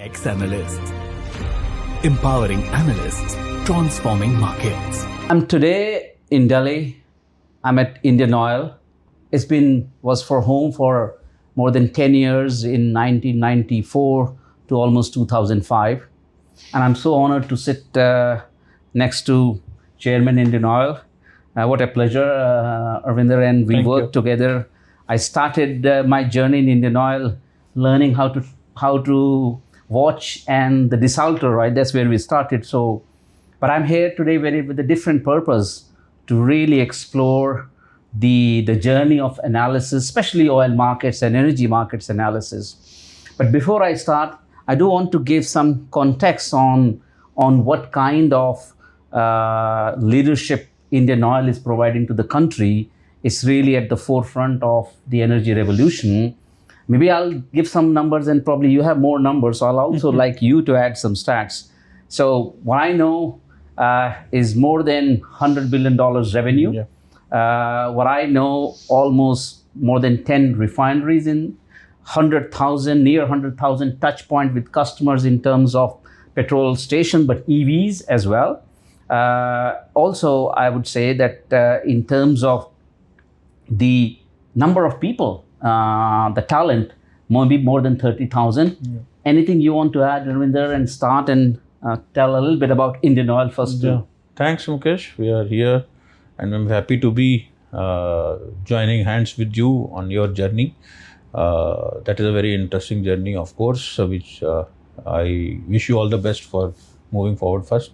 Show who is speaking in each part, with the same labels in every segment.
Speaker 1: XAnalysts. Empowering analysts, transforming markets.
Speaker 2: I'm today in Delhi. I'm at Indian Oil. Was for home for more than 10 years in 1994 to almost 2005. And I'm so honored to sit next to Chairman Indian Oil. What a pleasure, Arvinder, and we worked together. I started my journey in Indian Oil learning how to watch and the desalter, right? That's where we started. But I'm here today with a different purpose to really explore the journey of analysis, especially oil markets and energy markets analysis. But before I start, I do want to give some context on what kind of leadership Indian Oil is providing to the country. It's really at the forefront of the energy revolution. Maybe I'll give some numbers and probably you have more numbers. So I'll also like you to add some stats. So what I know is more than $100 billion revenue. Yeah. What I know, almost more than 10 refineries in 100,000, near 100,000 touch point with customers in terms of petrol station, but EVs as well. Also, I would say that in terms of the number of people, the talent, maybe more than 30,000. Yeah. Anything you want to add, Arvinder, and start and tell a little bit about Indian Oil first?
Speaker 3: Yeah. Thanks, Mukesh. We are here and I'm happy to be joining hands with you on your journey. That is a very interesting journey, of course, which I wish you all the best for moving forward first.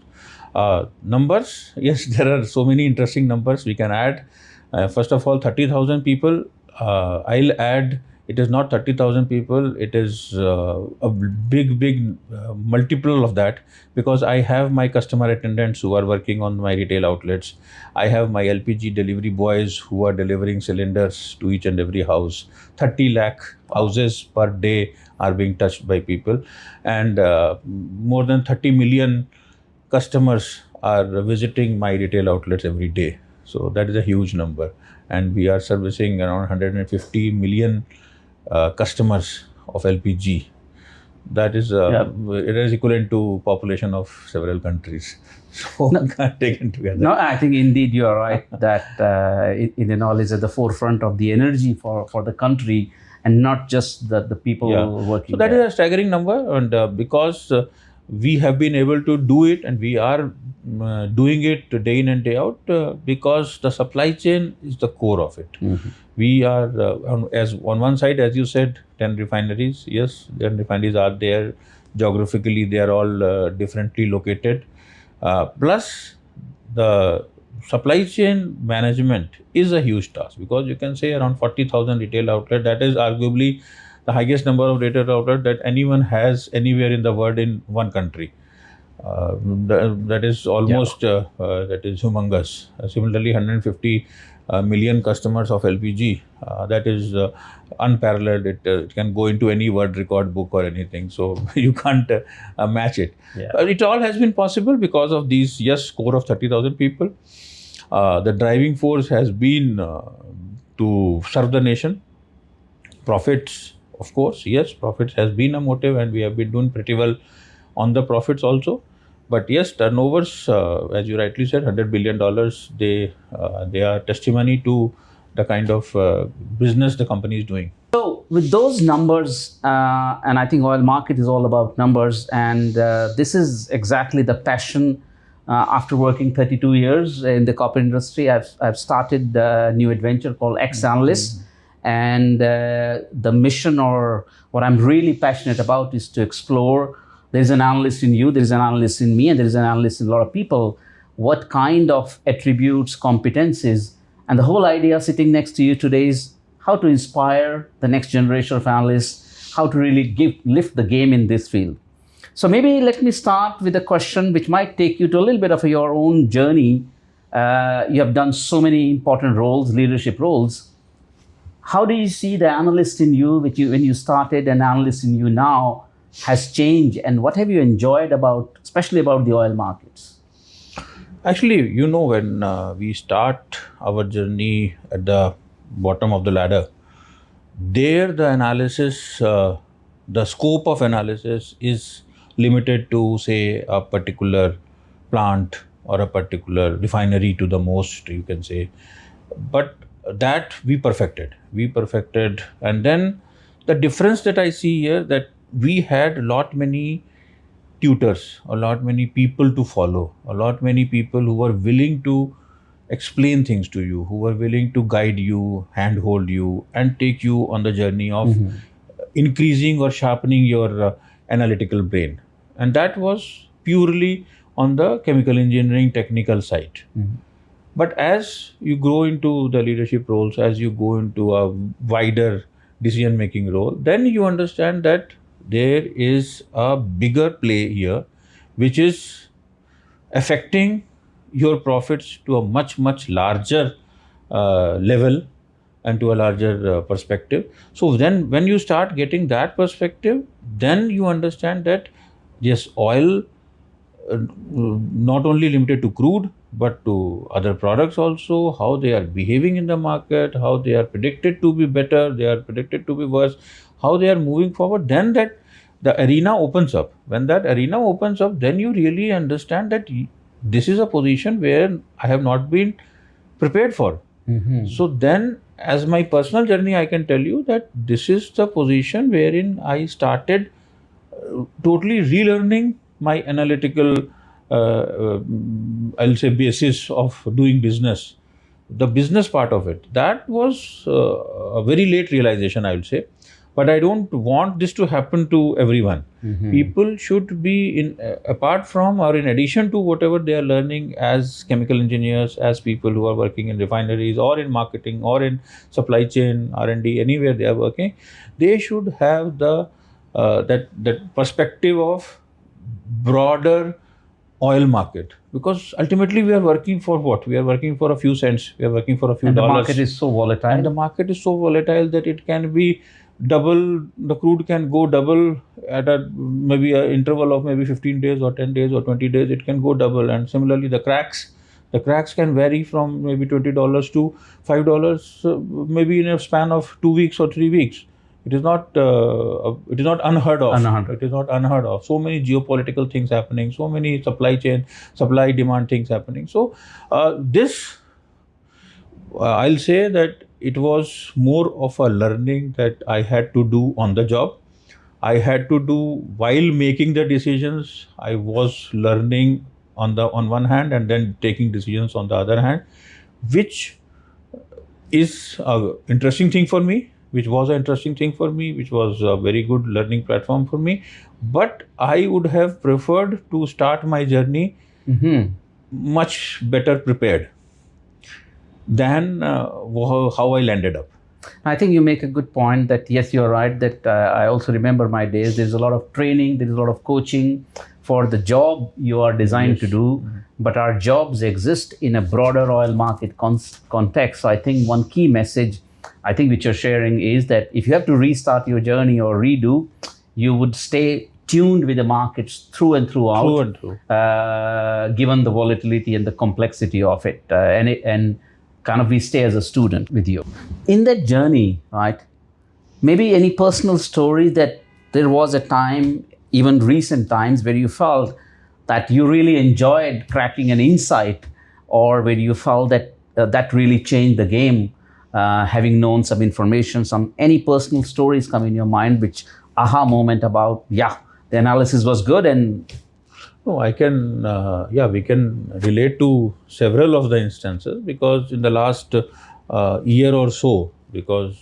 Speaker 3: Numbers, yes, there are so many interesting numbers we can add. First of all, 30,000 people. I'll add, it is not 30,000 people, it is a big multiple of that, because I have my customer attendants who are working on my retail outlets. I have my LPG delivery boys who are delivering cylinders to each and every house. 30 lakh houses per day are being touched by people, and more than 30 million customers are visiting my retail outlets every day. So that is a huge number. And we are servicing around 150 million customers of LPG. That is it is equivalent to population of several countries. So taken together.
Speaker 2: No, I think indeed you are right that Indian Oil is at the forefront of the energy for the country and not just the people working.
Speaker 3: So that is a staggering number, and because we have been able to do it, and we are doing it day in and day out because the supply chain is the core of it. Mm-hmm. We are, on one side, as you said, 10 refineries. Yes, 10 refineries are there. Geographically, they are all differently located. Plus, the supply chain management is a huge task, because you can say around 40,000 retail outlets. That is arguably the highest number of retail outlets that anyone has anywhere in the world in one country. That is almost, that is humongous. Similarly, 150 million customers of LPG, that is unparalleled. It can go into any world record book or anything. So you can't match it. Yeah. It all has been possible because of these, core of 30,000 people. The driving force has been to serve the nation. Profits, of course, yes, profits has been a motive, and we have been doing pretty well on the profits also. But yes, turnovers, as you rightly said, $100 billion, they are testimony to the kind of business the company is doing.
Speaker 2: So with those numbers, and I think oil market is all about numbers, and this is exactly the passion. After working 32 years in the corporate industry, I've started a new adventure called XAnalysts. And the mission, or what I'm really passionate about, is to explore. There's an analyst in you, there's an analyst in me, and there's an analyst in a lot of people. What kind of attributes, competencies, and the whole idea sitting next to you today is how to inspire the next generation of analysts, how to really lift the game in this field. So maybe let me start with a question which might take you to a little bit of your own journey. You have done so many important roles, leadership roles. How do you see the analyst in you, when you started, and analyst in you now has changed, and what have you enjoyed especially about the oil markets?
Speaker 3: Actually, when we start our journey at the bottom of the ladder, there the analysis The scope of analysis is limited to, say, a particular plant or a particular refinery to the most, you can say. But that we perfected. And then the difference that I see here, that we had a lot many tutors, a lot many people to follow, a lot many people who were willing to explain things to you, who were willing to guide you, handhold you, and take you on the journey of increasing or sharpening your analytical brain. And that was purely on the chemical engineering technical side. But as you grow into the leadership roles, as you go into a wider decision making role, then you understand that there is a bigger play here, which is affecting your profits to a much larger level and to a larger perspective. So then when you start getting that perspective, then you understand that yes, oil not only limited to crude but to other products also, how they are behaving in the market, how they are predicted to be better, they are predicted to be worse, how they are moving forward, then that the arena opens up. When that arena opens up, then you really understand that this is a position where I have not been prepared for. So then, as my personal journey, I can tell you that this is the position wherein I started totally relearning my analytical, I'll say, basis of doing business, the business part of it. That was a very late realization, I will say. But I don't want this to happen to everyone. People should be in, apart from or in addition to whatever they are learning as chemical engineers, as people who are working in refineries or in marketing or in supply chain, R&D, anywhere they are working, they should have the that perspective of broader oil market, because ultimately we are working for what? We are working for a few cents. We are working for a few dollars.
Speaker 2: The market is so volatile.
Speaker 3: And the market is so volatile that it can be double, the crude can go double at a maybe an interval of maybe 15 days or 10 days or 20 days, it can go double. And similarly the cracks can vary from maybe $20 to $5 maybe in a span of 2 weeks or 3 weeks. It is not unheard of. It is not unheard of. So many geopolitical things happening, so many supply demand things happening. So I'll say that it was more of a learning that I had to do on the job. I had to do while making the decisions. I was learning on one hand and then taking decisions on the other hand, which is an interesting thing for me, which was a very good learning platform for me. But I would have preferred to start my journey much better prepared than how I landed up.
Speaker 2: I think you make a good point that yes, you're right, that I also remember my days. There's a lot of training, there's a lot of coaching for the job you are designed to do, but our jobs exist in a broader oil market context. So I think one key message I think which you're sharing is that if you have to restart your journey or redo, you would stay tuned with the markets through and throughout, given the volatility and the complexity of it, and kind of we stay as a student with you. In that journey, right, maybe any personal story that there was a time, even recent times, where you felt that you really enjoyed cracking an insight, or where you felt that that really changed the game, having known some information, any personal stories come in your mind, which aha moment about, yeah, the analysis was good. And
Speaker 3: no, I can, we can relate to several of the instances, because in the last year or so, because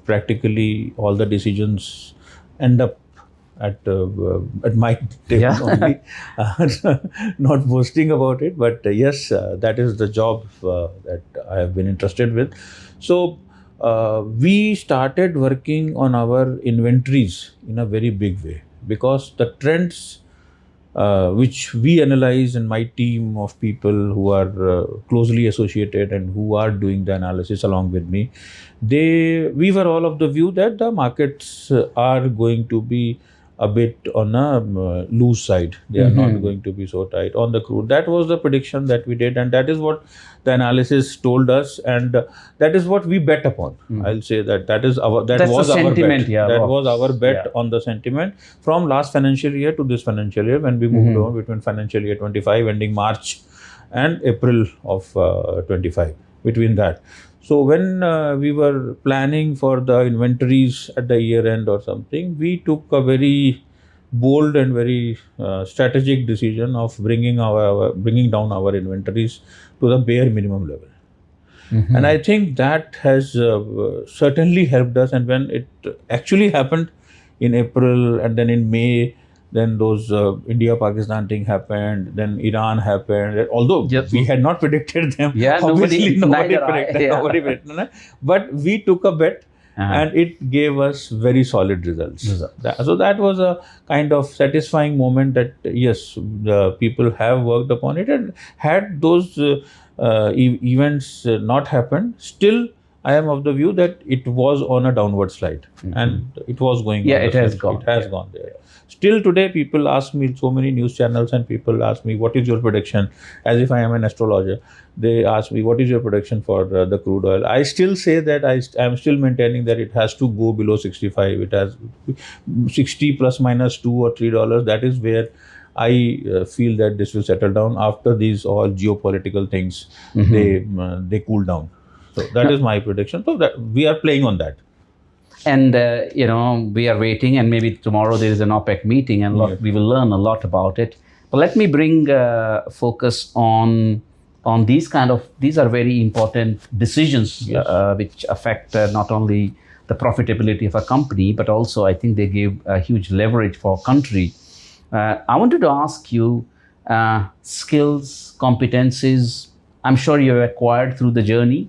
Speaker 3: practically all the decisions end up at my table only. Not boasting about it, but yes, that is the job that I have been interested with. So we started working on our inventories in a very big way, because the trends which we analyze, and my team of people who are closely associated and who are doing the analysis along with me, we were all of the view that the markets are going to be a bit on a loose side. They are not going to be so tight on the crude. That was the prediction that we did, and that is what the analysis told us, and that is what we bet upon. I'll say that was our
Speaker 2: sentiment,
Speaker 3: bet. That was our bet on the sentiment from last financial year to this financial year, when we moved on between financial year 25 ending March and April of 25, between that. So when we were planning for the inventories at the year end or something, we took a very bold and very strategic decision of bringing down our inventories to the bare minimum level. And I think that has certainly helped us. And when it actually happened in April, and then in May, then those India-Pakistan thing happened, then Iran happened. Although we had not predicted them, obviously nobody predicted them. But we took a bet, and it gave us very solid results. So that was a kind of satisfying moment that yes, the people have worked upon it, and had those events not happened, still I am of the view that it was on a downward slide, and it was going.
Speaker 2: It has gone.
Speaker 3: It has gone there. Still today, people ask me, so many news channels and people ask me, what is your prediction? As if I am an astrologer. They ask me, what is your prediction for the crude oil? I still say that I am still maintaining that it has to go below 65. It has 60 plus minus $2 or $3. That is where I feel that this will settle down after these all geopolitical things, they cool down. So that is my prediction. So that we are playing on that.
Speaker 2: And, we are waiting, and maybe tomorrow there is an OPEC meeting, and we will learn a lot about it. But let me bring focus on these are very important decisions, which affect not only the profitability of a company, but also I think they give a huge leverage for a country. I wanted to ask you, skills, competencies, I'm sure you have acquired through the journey,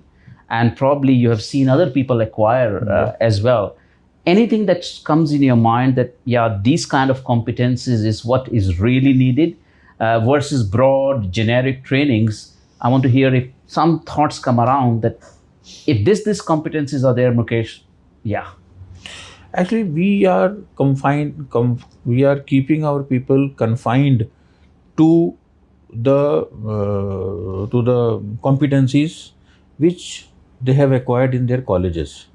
Speaker 2: and probably you have seen other people acquire as well. Anything that comes in your mind that, these kind of competencies is what is really needed versus broad, generic trainings? I want to hear if some thoughts come around that if these competencies are there, Mukesh,
Speaker 3: Actually, we are we are keeping our people confined to the competencies which they have acquired in their colleges.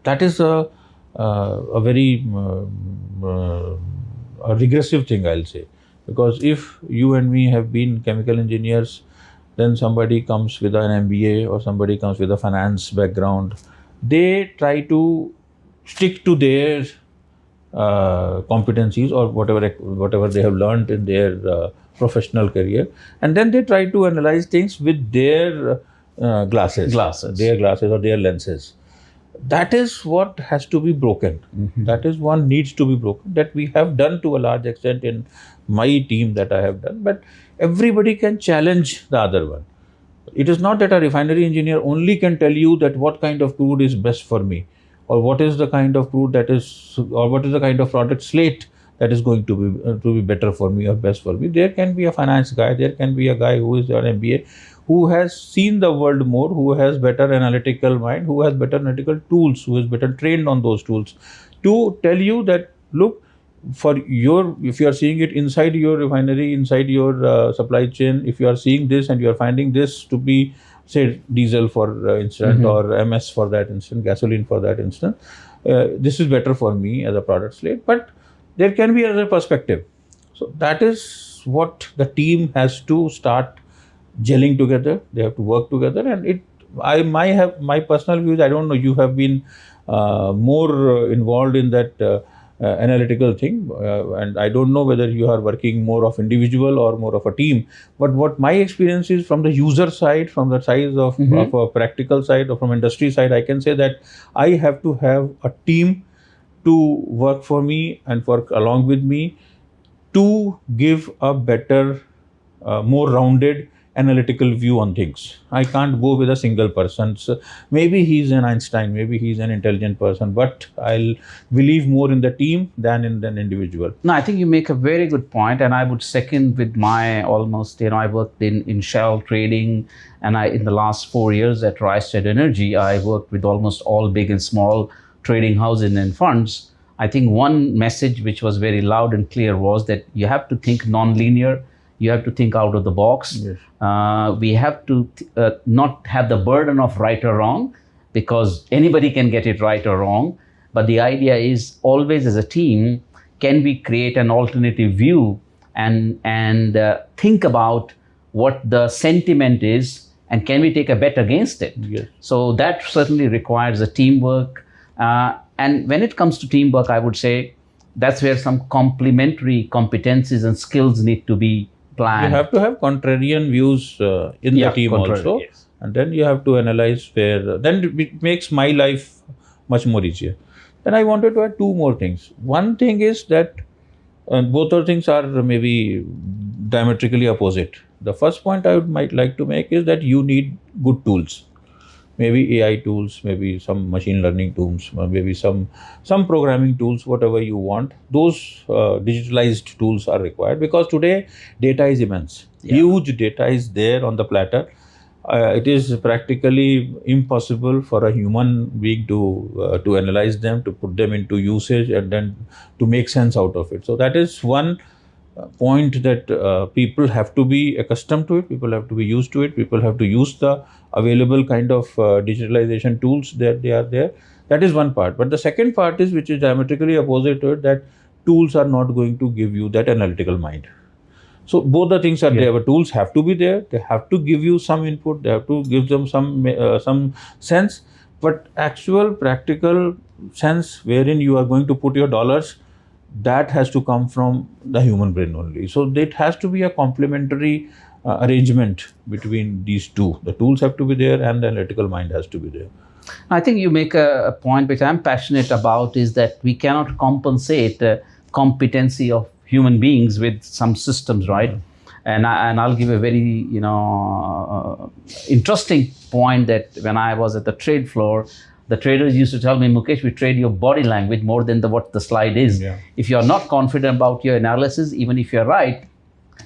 Speaker 3: That is a very a regressive thing, I'll say, because if you and me have been chemical engineers, then somebody comes with an MBA or somebody comes with a finance background, they try to stick to their competencies or whatever they have learned in their professional career, and then they try to analyze things with their glasses or their lenses. That is what has to be broken. That is one needs to be broken, that we have done to a large extent in my team that I have done, but everybody can challenge the other one. It is not that a refinery engineer only can tell you that what kind of crude is best for me, or what is the kind of crude that is, or what is the kind of product slate that is going to be better for me or best for me. There can be a finance guy, there can be a guy who is an MBA, who has seen the world more, who has better analytical mind, who has better analytical tools, who is better trained on those tools, to tell you that, look, if you are seeing it inside your refinery, inside your supply chain, if you are seeing this and you are finding this to be, say, diesel for instance, or MS for that instance, gasoline for that instance, this is better for me as a product slate, but there can be another perspective. So that is what the team has to start gelling together. They have to work together, and I might have my personal views. I don't know, you have been more involved in that analytical thing, and I don't know whether you are working more of individual or more of a team, but what my experience is from the user side, from the size of a practical side, or from industry side, I can say that I have to have a team to work for me and work along with me to give a better, more rounded analytical view on things. I can't go with a single person. So maybe he's an Einstein, maybe he's an intelligent person, but I'll believe more in the team than in an individual.
Speaker 2: No, I think you make a very good point, and I would second with my almost, I worked in Shell trading, and in the last 4 years at Rystad Energy, I worked with almost all big and small trading houses and funds. I think one message which was very loud and clear was that you have to think non-linear, you have to think out of the box.
Speaker 3: Yes.
Speaker 2: We have to not have the burden of right or wrong, because anybody can get it right or wrong. But the idea is always, as a team, can we create an alternative view and think about what the sentiment is, and can we take a bet against it?
Speaker 3: Yes.
Speaker 2: So that certainly requires a teamwork. And when it comes to teamwork, I would say that's where some complementary competencies and skills need to be planned.
Speaker 3: You have to have contrarian views in the team also.
Speaker 2: Yes.
Speaker 3: And then you have to analyze where, then it makes my life much more easier. Then I wanted to add two more things. One thing is that both of things are maybe diametrically opposite. The first point I might like to make is that you need good tools. Maybe AI tools, maybe some machine learning tools, maybe some programming tools, whatever you want. Those digitalized tools are required, because today data is immense.
Speaker 2: Yeah.
Speaker 3: Huge data is there on the platter. It is practically impossible for a human being to analyze them, to put them into usage, and then to make sense out of it. So that is one point that people have to be accustomed to it, people have to be used to it, people have to use the available kind of digitalization tools that they are there. That is one part. But the second part is, which is diametrically opposite to it, that tools are not going to give you that analytical mind. So both the things are there, but tools have to be there. They have to give you some input. They have to give them some sense. But actual practical sense, wherein you are going to put your dollars, that has to come from the human brain only. So it has to be a complementary arrangement between these two. The tools have to be there, and the analytical mind has to be there.
Speaker 2: I think you make a point which I'm passionate about, is that we cannot compensate competency of human beings with some systems, right? And I'll give a very interesting point, that when I was at the trade floor, the traders used to tell me, Mukesh, we trade your body language more than what the slide is.
Speaker 3: Yeah.
Speaker 2: If you're not confident about your analysis, even if you're right,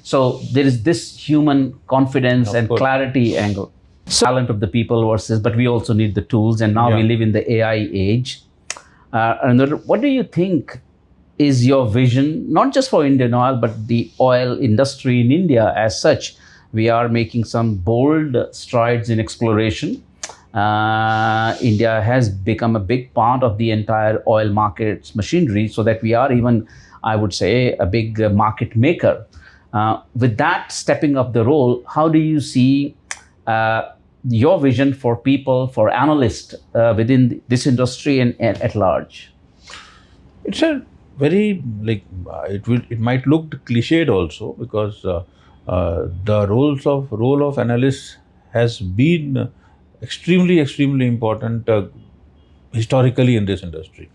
Speaker 2: so there is this human confidence and clarity angle. So, talent of the people versus, but we also need the tools, and now we live in the AI age. And what do you think is your vision, not just for Indian Oil, but the oil industry in India as such? We are making some bold strides in exploration. India has become a big part of the entire oil market's machinery, so that we are even, I would say, a big market maker. With that stepping up the role, how do you see your vision for people, for analysts within this industry and at large?
Speaker 3: It's a very, it might look cliched also, because the role of analysts has been extremely important historically in this industry.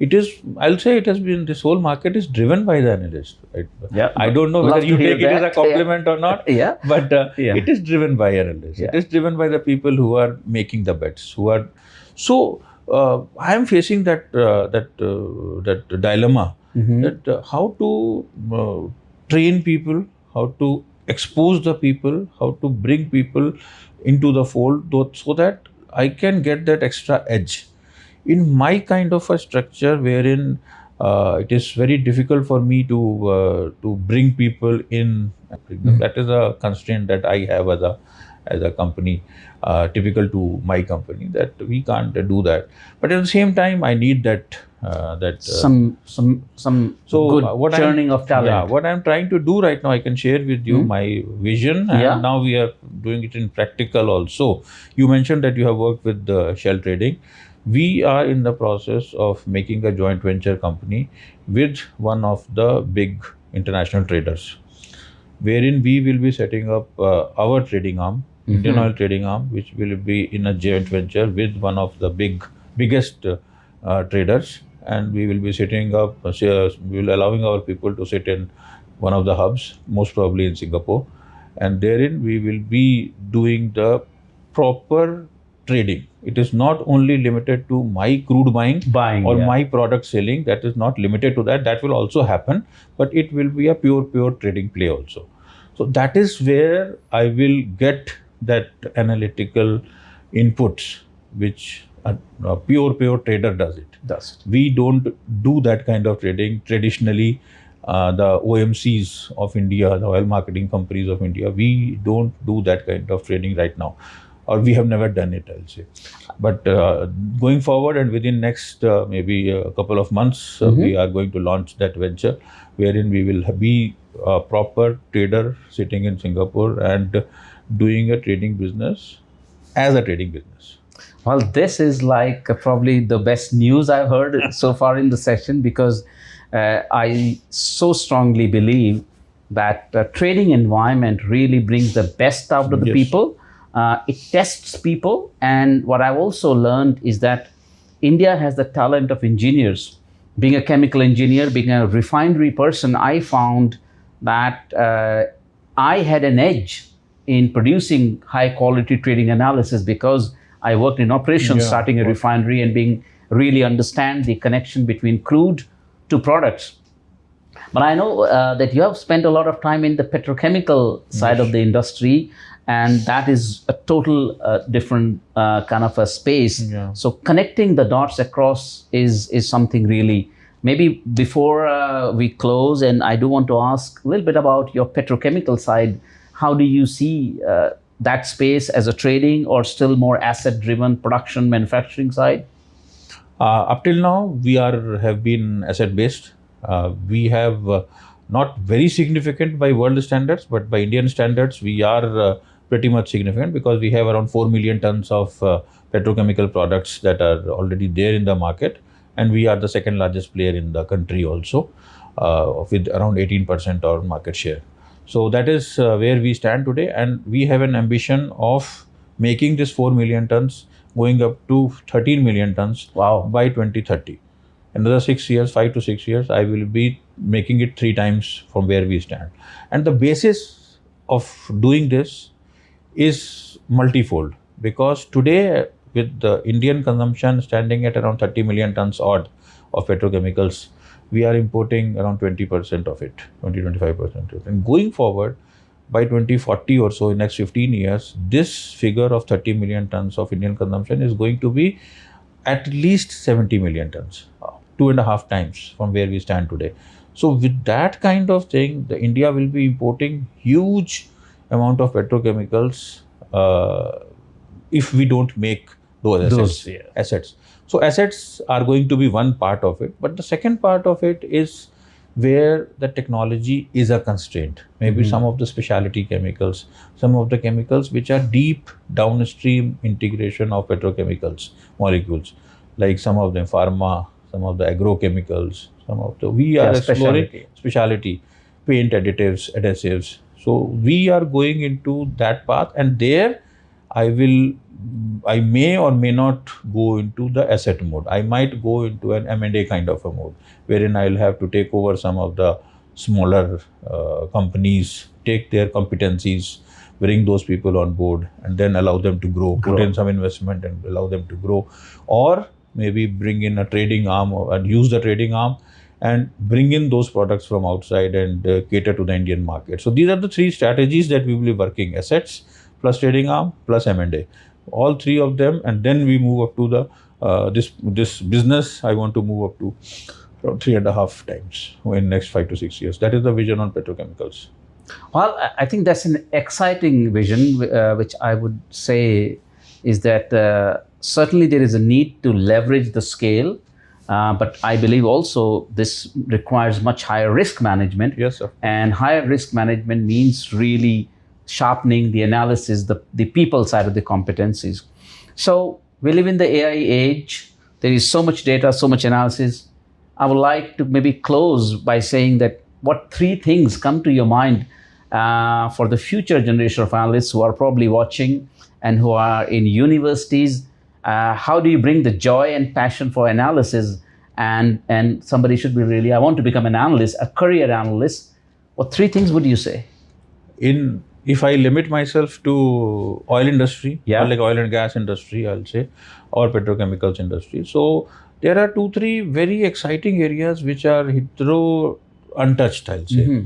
Speaker 3: It is, I'll say, it has been, this whole market is driven by the analyst. Right?
Speaker 2: Yeah,
Speaker 3: I don't know whether you take it as a compliment or not. But it is driven by analysts. It is driven by the people who are making the bets. Who are so. I am facing that dilemma, that how to train people, how to expose the people, how to bring people into the fold, so that I can get that extra edge in my kind of a structure, wherein it is very difficult for me to bring people in. That is a constraint that I have as a company, typical to my company, that we can't do that. But at the same time, I need some good churning of talent. Yeah, what I'm trying to do right now, I can share with you my vision, and now we are doing it in practical also. You mentioned that you have worked with Shell Trading. We are in the process of making a joint venture company with one of the big international traders, wherein we will be setting up our trading arm, Indian Oil trading arm, which will be in a joint venture with one of the biggest traders, and we will be setting up, we will allowing our people to sit in one of the hubs, most probably in Singapore, and therein we will be doing the proper trading. It is not only limited to my crude buying or my product selling. That is not limited to that. That will also happen, but it will be a pure trading play also. So that is where I will get that analytical inputs, which A pure trader does it.
Speaker 2: Does.
Speaker 3: We don't do that kind of trading. Traditionally, the OMCs of India, the oil marketing companies of India, we don't do that kind of trading right now, or we have never done it, I'll say. But going forward and within next maybe a couple of months, we are going to launch that venture, wherein we will be a proper trader sitting in Singapore and doing a trading business as a trading business.
Speaker 2: Well, this is like probably the best news I've heard so far in the session, because I so strongly believe that trading environment really brings the best out of the people. It tests people. And what I've also learned is that India has the talent of engineers. Being a chemical engineer, being a refinery person, I found that I had an edge in producing high quality trading analysis, because I worked in operations, starting a refinery and being really understand the connection between crude to products. But I know that you have spent a lot of time in the petrochemical side of the industry, and that is a total different kind of a space. So connecting the dots across is something really. Maybe before we close, and I do want to ask a little bit about your petrochemical side. How do you see that space as a trading, or still more asset-driven production manufacturing side?
Speaker 3: Up till now, we have been asset-based. We have not very significant by world standards, but by Indian standards, we are pretty much significant, because we have around 4 million tons of petrochemical products that are already there in the market, and we are the second largest player in the country also, with around 18% of market share. So that is where we stand today, and we have an ambition of making this 4 million tons going up to 13 million tons by 2030. Another 6 years, 5 to 6 years, I will be making it 3 times from where we stand. And the basis of doing this is multifold, because today, with the Indian consumption standing at around 30 million tons odd of petrochemicals, we are importing around 20% of it, 20-25% of it. And going forward, by 2040 or so, in next 15 years, this figure of 30 million tons of Indian consumption is going to be at least 70 million tons, 2.5 times from where we stand today. So with that kind of thing, India will be importing huge amount of petrochemicals if we don't make those assets. So assets are going to be one part of it, but the second part of it is where the technology is a constraint. Maybe some of the specialty chemicals, some of the chemicals which are deep downstream integration of petrochemicals molecules, like some of them pharma, some of the agrochemicals, some of the, we are exploring specialty, paint additives, adhesives. So we are going into that path, and there I may or may not go into the asset mode. I might go into an M&A kind of a mode, wherein I'll have to take over some of the smaller companies, take their competencies, bring those people on board, and then allow them to grow, put in some investment and allow them to grow. Or maybe bring in a trading arm and use the trading arm and bring in those products from outside and cater to the Indian market. So these are the 3 strategies that we will be working: assets, plus trading arm, plus M&A. All 3 of them, and then we move up to the this business. I want to move up to around 3.5 times in next 5 to 6 years. That is the vision on petrochemicals.
Speaker 2: Well, I think that's an exciting vision, which I would say is that certainly there is a need to leverage the scale, but I believe also this requires much higher risk management.
Speaker 3: Yes, sir.
Speaker 2: And higher risk management means really sharpening the analysis, the people side of the competencies. So we live in the AI age. There is so much data, so much analysis. I would like to maybe close by saying that what 3 things come to your mind for the future generation of analysts who are probably watching and who are in universities. How do you bring the joy and passion for analysis? And somebody should be really, I want to become an analyst, a career analyst. What 3 things would you say?
Speaker 3: If I limit myself to oil industry, or like oil and gas industry, I'll say, or petrochemicals industry. So there are 2-3 very exciting areas which are hitherto untouched, I'll say.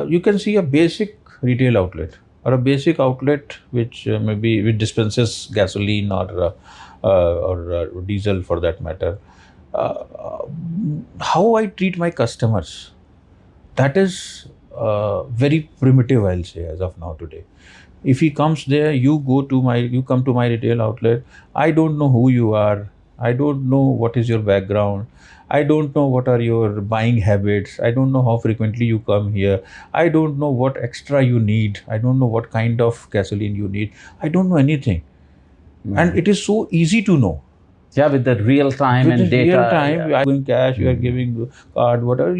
Speaker 3: You can see a basic retail outlet, or a basic outlet which which dispenses gasoline or or diesel for that matter. How I treat my customers, that is very primitive, I'll say, as of now today. If he comes there, you come to my retail outlet, I don't know who you are, I don't know what is your background, I don't know what are your buying habits, I don't know how frequently you come here, I don't know what extra you need, I don't know what kind of gasoline you need, I don't know anything. And it is so easy to know.
Speaker 2: Yeah, with the real time
Speaker 3: With
Speaker 2: and
Speaker 3: the
Speaker 2: data.
Speaker 3: real time, you are giving cash, you are giving card, whatever.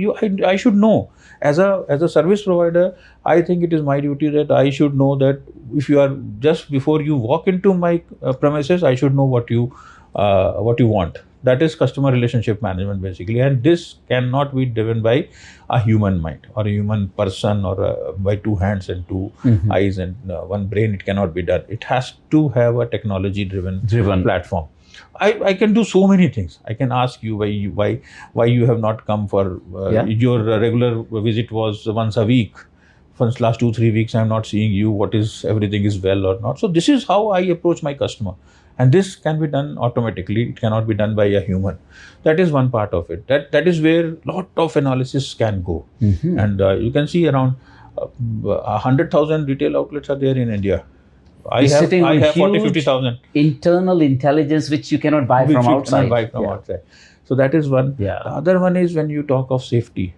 Speaker 3: I should know. As a service provider, I think it is my duty that I should know that if you are just before you walk into my premises, I should know what you want. That is customer relationship management basically, and this cannot be driven by a human mind or a human person or by two hands and two eyes and one brain. It cannot be done. It has to have a technology driven platform. I can do so many things. I can ask you why you have not come for your regular visit was once a week. For the last 2-3 weeks, I am not seeing you. Everything is well or not? So this is how I approach my customer, and this can be done automatically. It cannot be done by a human. That is one part of it. That is where lot of analysis can go, and you can see around 100,000 retail outlets are there in India. I have 40-50,000
Speaker 2: internal intelligence which you cannot buy from outside.
Speaker 3: Outside. So that is one.
Speaker 2: Yeah.
Speaker 3: The other one is when you talk of safety,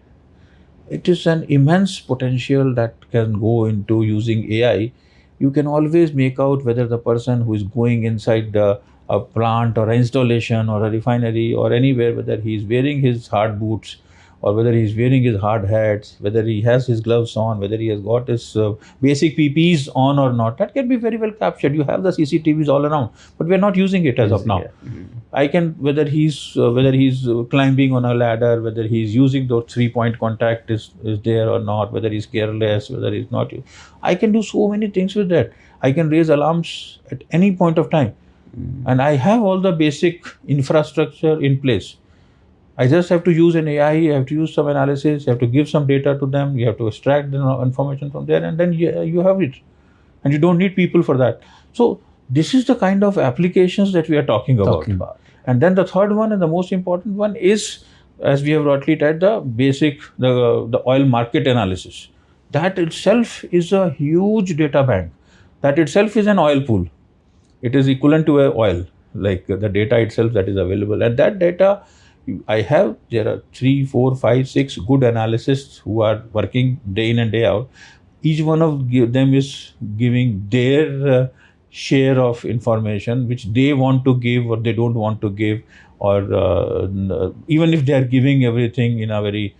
Speaker 3: it is an immense potential that can go into using AI. You can always make out whether the person who is going inside a plant or an installation or a refinery or anywhere, whether he is wearing his hard boots or whether he is wearing his hard hats, whether he has his gloves on, whether he has got his basic PPEs on or not. That can be very well captured. You have the CCTVs all around, but we are not using it as of now. I can, whether he's climbing on a ladder, whether he's using those 3-point contact is there or not, whether he's careless, whether he's not. I can do so many things with that. I can raise alarms at any point of time. And I have all the basic infrastructure in place. I just have to use an AI, you have to use some analysis, you have to give some data to them, you have to extract the information from there, and then you have it. And you don't need people for that. So this is the kind of applications that we are talking about. And then the third one and the most important one is, as we have rightly said, the basic, the oil market analysis. That itself is a huge data bank. That itself is an oil pool. It is equivalent to a oil, like the data itself that is available. And that data, there are 3, 4, 5, 6 good analysts who are working day in and day out. Each one of them is giving their share of information which they want to give or they don't want to give, or even if they are giving everything in a very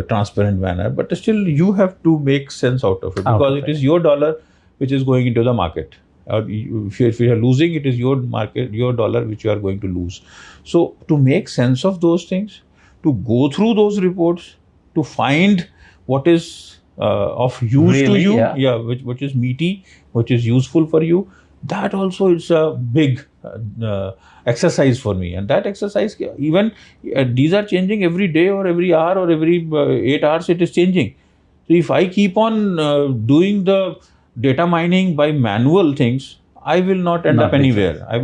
Speaker 3: transparent manner, but still you have to make sense out of it, because it is your dollar which is going into the market. If you are losing, it is your market, your dollar which you are going to lose. So to make sense of those things, to go through those reports, to find what is of use to you, which is meaty, which is useful for you, that also is a big exercise for me. And that exercise, even these are changing every day or every hour or every 8 hours, it is changing. So if I keep on doing the data mining by manual things, I will not end up anywhere. I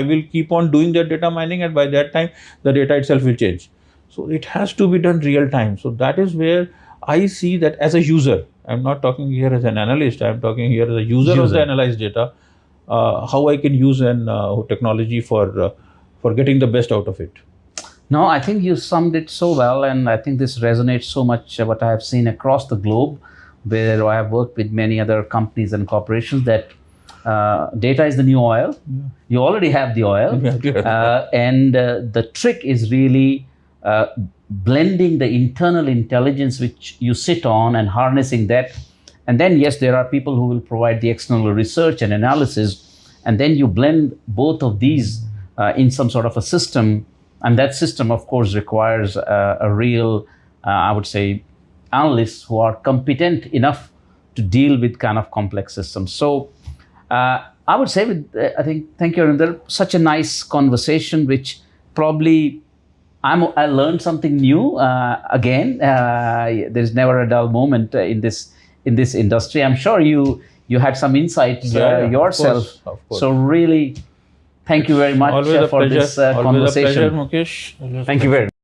Speaker 3: will keep on doing that data mining, and by that time the data itself will change. So it has to be done real time. So that is where I see that as a user. I'm not talking here as an analyst. I'm talking here as a user of the analyzed data. How I can use an technology for getting the best out of it.
Speaker 2: No, I think you summed it so well, and I think this resonates so much what I have seen across the globe, where I have worked with many other companies and corporations, that data is the new oil. You already have the oil. And the trick is really blending the internal intelligence which you sit on and harnessing that. And then, yes, there are people who will provide the external research and analysis. And then you blend both of these in some sort of a system. And that system, of course, requires a real, I would say, analysts who are competent enough to deal with kind of complex systems. So I would say, thank you, Arinder, such a nice conversation, which probably I learned something new again. There's never a dull moment in this industry. I'm sure you had some insights yourself.
Speaker 3: Of course.
Speaker 2: So really, Thank you very much
Speaker 3: Always a
Speaker 2: for
Speaker 3: pleasure.
Speaker 2: this
Speaker 3: Always a
Speaker 2: conversation.
Speaker 3: pleasure, Mukesh. Always a
Speaker 2: Thank you very much.